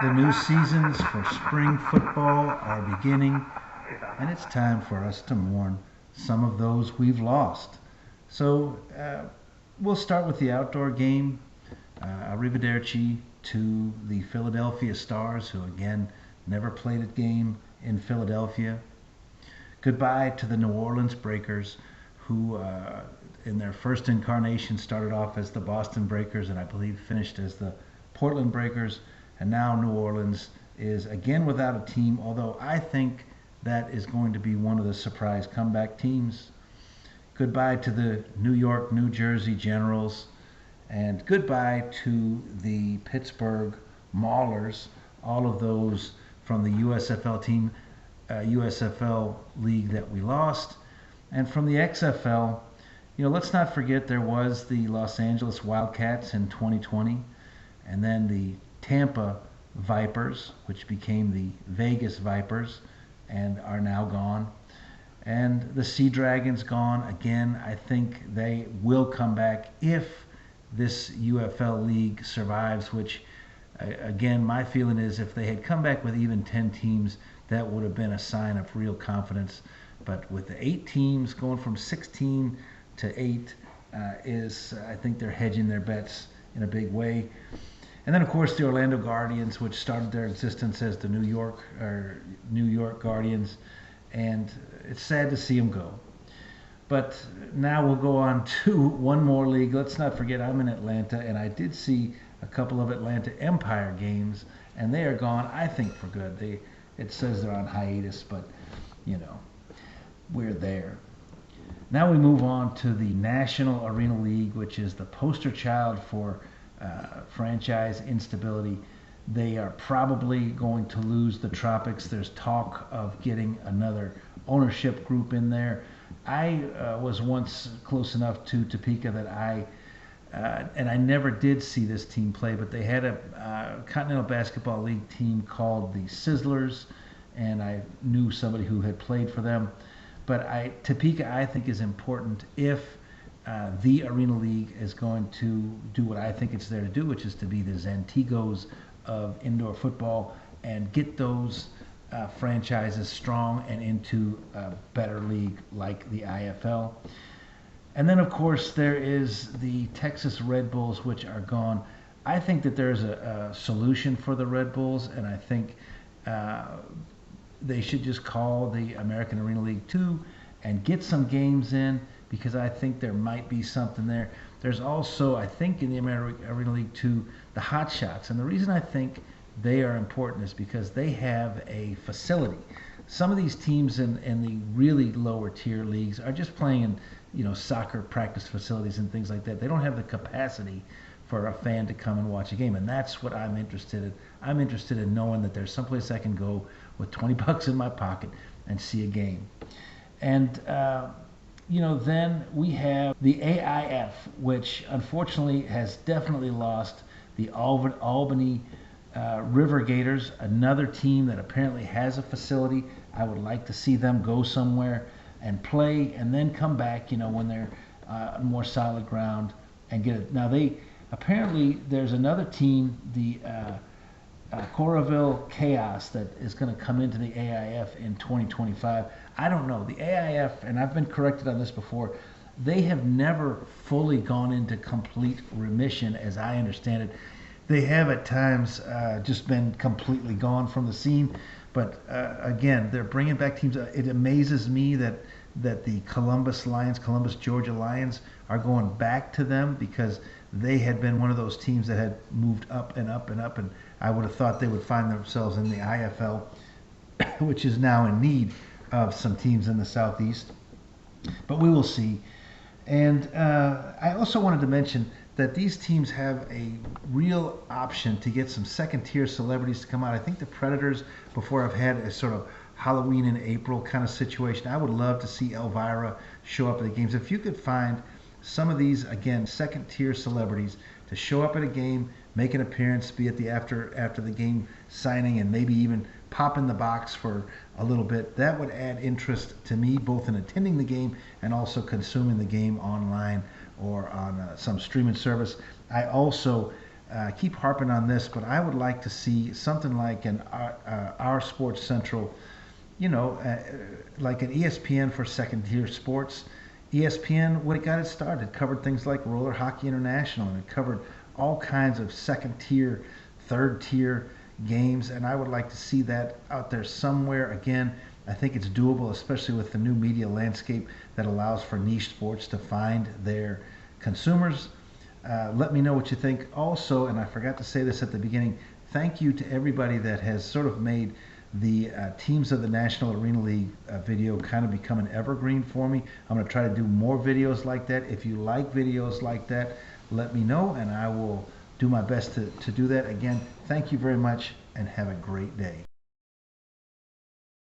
The new seasons for spring football are beginning, and it's time for us to mourn some of those we've lost. So we'll start with the outdoor game. Arrivederci to the Philadelphia Stars, who again never played a game in Philadelphia. Goodbye to the New Orleans Breakers, who in their first incarnation started off as the Boston Breakers and I believe finished as the Portland Breakers. And now New Orleans is again without a team, although I think that is going to be one of the surprise comeback teams. Goodbye to the New York, New Jersey Generals, and goodbye to the Pittsburgh Maulers, all of those from the USFL team, USFL league that we lost. And from the XFL, let's not forget there was the Los Angeles Wildcats in 2020, and then the Tampa Vipers, which became the Vegas Vipers and are now gone. And the Sea Dragons gone again. I think they will come back if this UFL league survives, which again, my feeling is if they had come back with even 10 teams, that would have been a sign of real confidence. But with the 8 teams going from 16 to 8 I think they're hedging their bets in a big way. And then, of course, the Orlando Guardians, which started their existence as the New York Guardians, and it's sad to see them go. But now we'll go on to one more league. Let's not forget I'm in Atlanta, and I did see a couple of Atlanta Empire games, and they are gone, I think, for good. It says they're on hiatus, but, we're there. Now we move on to the National Arena League, which is the poster child for franchise instability. They are probably going to lose the Tropics. There's talk of getting another ownership group in there. I was once close enough to Topeka that and I never did see this team play, but they had a Continental Basketball League team called the Sizzlers, and I knew somebody who had played for them. But Topeka, I think, is important if the Arena League is going to do what I think it's there to do, which is to be the Zantigos of indoor football and get those franchises strong and into a better league like the IFL. And then, of course, there is the Texas Red Bulls, which are gone. I think that there's a solution for the Red Bulls, and I think they should just call the American Arena League 2 and get some games in, because I think there might be something there. There's also, I think, in the American Arena League 2, the Hot Shots. And the reason I think they are important is because they have a facility. Some of these teams in the really lower tier leagues are just playing in soccer practice facilities and things like that. They don't have the capacity for a fan to come and watch a game, and that's what I'm interested in. I'm interested in knowing that there's someplace I can go with $20 in my pocket and see a game. And then we have the AIF, which unfortunately has definitely lost the Albany River Gators, another team that apparently has a facility. I would like to see them go somewhere and play and then come back, when they're on more solid ground and get it. Now, apparently there's another team, the Coralville Chaos, that is going to come into the AIF in 2025. I don't know. The AIF, and I've been corrected on this before, they have never fully gone into complete remission, as I understand it. They have at times just been completely gone from the scene. But again, they're bringing back teams. It amazes me that the Columbus Georgia Lions are going back to them, because they had been one of those teams that had moved up and up and up, and I would have thought they would find themselves in the IFL, which is now in need of some teams in the Southeast. But we will see. And I also wanted to mention that these teams have a real option to get some second-tier celebrities to come out. I think the Predators, before, have had a sort of Halloween in April kind of situation. I would love to see Elvira show up at the games. If you could find some of these, again, second-tier celebrities to show up at a game, make an appearance, be at the after the game signing, and maybe even pop in the box for a little bit, that would add interest to me, both in attending the game and also consuming the game online or on some streaming service. I also keep harping on this, but I would like to see something like an Our Sports Central, like an ESPN for second tier sports. ESPN, when it got it started, covered things like Roller Hockey International, and it covered all kinds of second tier, third tier games, and I would like to see that out there somewhere. Again, I think it's doable, especially with the new media landscape that allows for niche sports to find their consumers. Let me know what you think. Also, and I forgot to say this at the beginning, thank you to everybody that has sort of made the Teams of the National Arena League video kind of become an evergreen for me. I'm going to try to do more videos like that. If you like videos like that, let me know, and I will do my best to do that. Again, thank you very much, and have a great day.